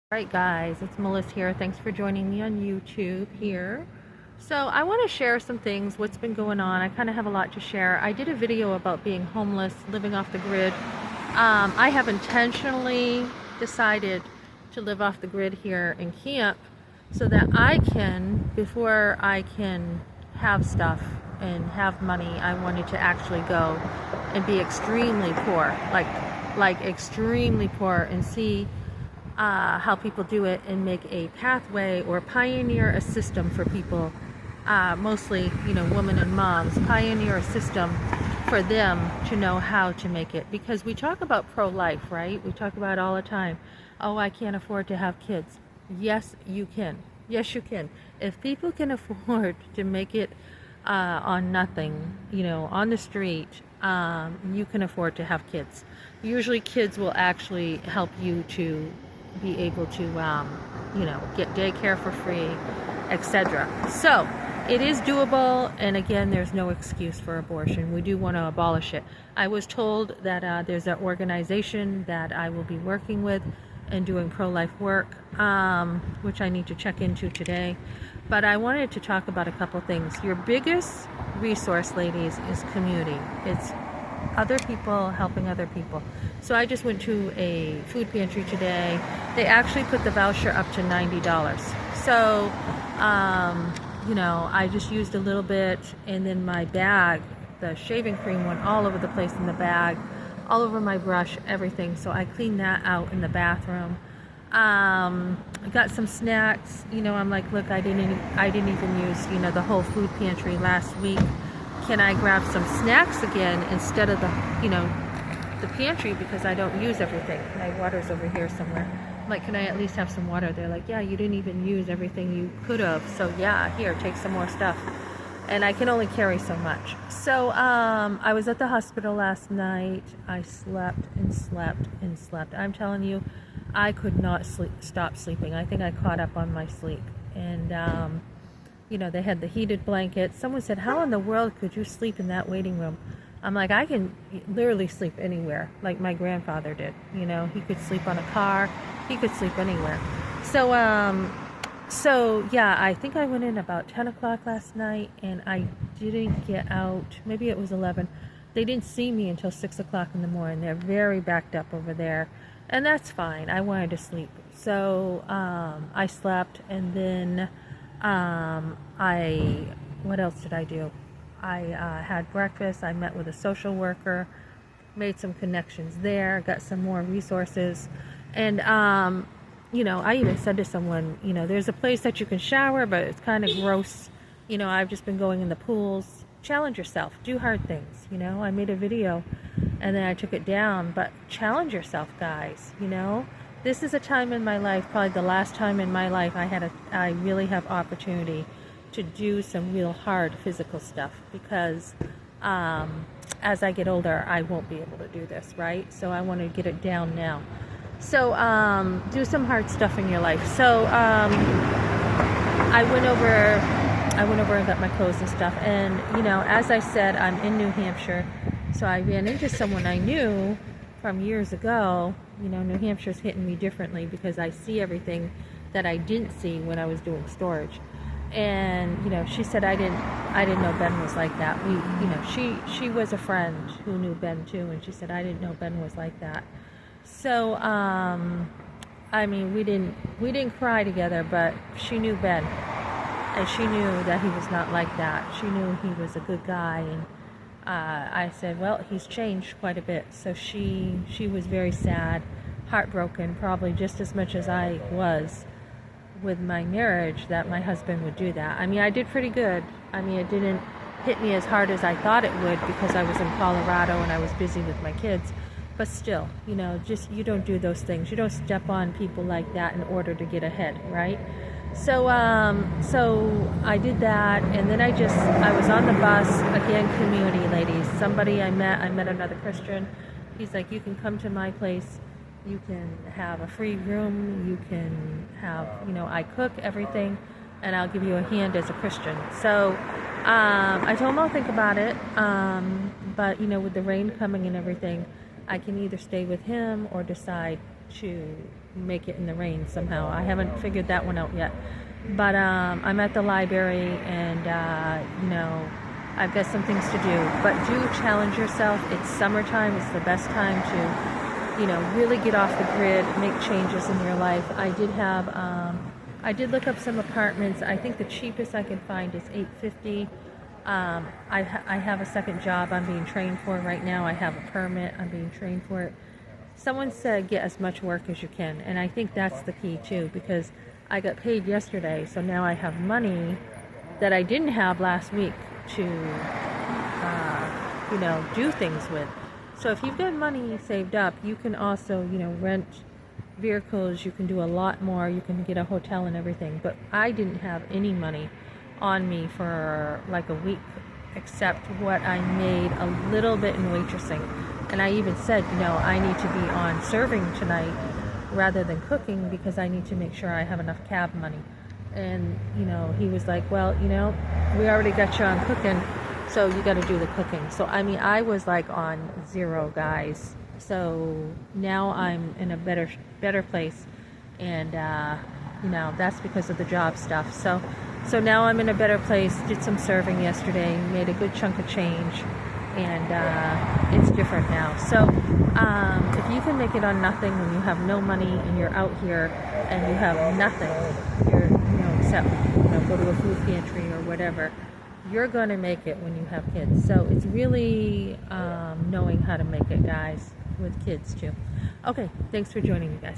Right, guys, it's Melissa here. Thanks for joining me on YouTube here. So I want to share some things, what's been going on. I kind of have a lot to share. I did a video about being homeless, living off the grid. I have intentionally decided to live off the grid here in camp so that I can, before I can have stuff and have money, I wanted to actually go and be extremely poor, like extremely poor, and see how people do it and make a pathway or pioneer a system for people, mostly, women and moms, pioneer a system for them to know how to make it. Because we talk about pro-life, right? We talk about it all the time. Oh, I can't afford to have kids. Yes, you can. Yes, you can. If people can afford to make it on nothing, on the street, you can afford to have kids. Usually kids will actually help you to be able to, get daycare for free, etc. So it is doable, and again, there's no excuse for abortion. We do want to abolish it. I was told that there's an organization that I will be working with and doing pro-life work, which I need to check into today. But I wanted to talk about a couple things. Your biggest resource, ladies, is community. It's other people helping other people. So I just went to a food pantry today. They actually put the voucher up to $90. So, I just used a little bit, and then my bag, the shaving cream went all over the place in the bag, all over my brush, everything. So I cleaned that out in the bathroom. I got some snacks. I'm like, look, I didn't even use, the whole food pantry last week. Can I grab some snacks again instead of the pantry, because I don't use everything. My water's over here somewhere. I'm like, can I at least have some water? They're like, yeah, you didn't even use everything you could have. So yeah, here, take some more stuff. And I can only carry so much. So I was at the hospital last night. I slept and slept and slept. I'm telling you, I could not stop sleeping. I think I caught up on my sleep. And they had the heated blankets. Someone said, how in the world could you sleep in that waiting room? I'm like, I can literally sleep anywhere, like my grandfather did. He could sleep on a car. He could sleep anywhere. So yeah, I think I went in about 10 o'clock last night, and I didn't get out. Maybe it was 11. They didn't see me until 6 o'clock in the morning. They're very backed up over there, and that's fine. I wanted to sleep. So I slept, and then what else did I do? I had breakfast. I met with a social worker, made some connections there, got some more resources. And, I even said to someone, there's a place that you can shower, but it's kind of gross. I've just been going in the pools. Challenge yourself. Do hard things. I made a video and then I took it down, but challenge yourself, guys. This is a time in my life, probably the last time in my life I really have opportunity to do some real hard physical stuff, because as I get older, I won't be able to do this, right? So I want to get it down now. So do some hard stuff in your life. So I went over and got my clothes and stuff. And, as I said, I'm in New Hampshire. So I ran into someone I knew from years ago. New Hampshire's hitting me differently because I see everything that I didn't see when I was doing storage. And she said, I didn't know Ben was like that. She was a friend who knew Ben too, and she said, I didn't know Ben was like that. So we didn't cry together, but she knew Ben, and she knew that he was not like that. She knew he was a good guy. And I said, well, he's changed quite a bit. So she was very sad, heartbroken, probably just as much as I was with my marriage, that my husband would do that. I did pretty good. It didn't hit me as hard as I thought it would, because I was in Colorado and I was busy with my kids. But still, just, you don't do those things. You don't step on people like that in order to get ahead, right? So I did that, and then I was on the bus, again, community, ladies. Somebody I met another Christian. He's like, you can come to my place. You can have a free room. You can have, I cook everything, and I'll give you a hand as a Christian. So I told him I'll think about it. But, with the rain coming and everything, I can either stay with him or decide to, make it in the rain somehow. I haven't figured that one out yet. But I'm at the library, and you know, I've got some things to do. But do challenge yourself. It's summertime. It's the best time to, you know, really get off the grid, make changes in your life. I did look up some apartments. I think the cheapest I can find is $850. I have a second job I'm being trained for right now. I have a permit. I'm being trained for it. Someone said get as much work as you can, and I think that's the key too, because I got paid yesterday, so now I have money that I didn't have last week to, you know, do things with. So if you've got money saved up, you can also, you know, rent vehicles. You can do a lot more. You can get a hotel and everything. But I didn't have any money on me for like a week, except what I made a little bit in waitressing. And I even said, you know, I need to be on serving tonight rather than cooking, because I need to make sure I have enough cab money. And, you know, he was like, well, you know, we already got you on cooking, so you got to do the cooking. So, I mean, I was like on zero, guys. So now I'm in a better place. And, you know, that's because of the job stuff. So now I'm in a better place. Did some serving yesterday, made a good chunk of change, and it's different now. So if you can make it on nothing when you have no money and you're out here and you have nothing, you're, you know, except, you know, go to a food pantry or whatever, you're going to make it when you have kids. So it's really knowing how to make it, guys, with kids too. Okay, thanks for joining me, guys.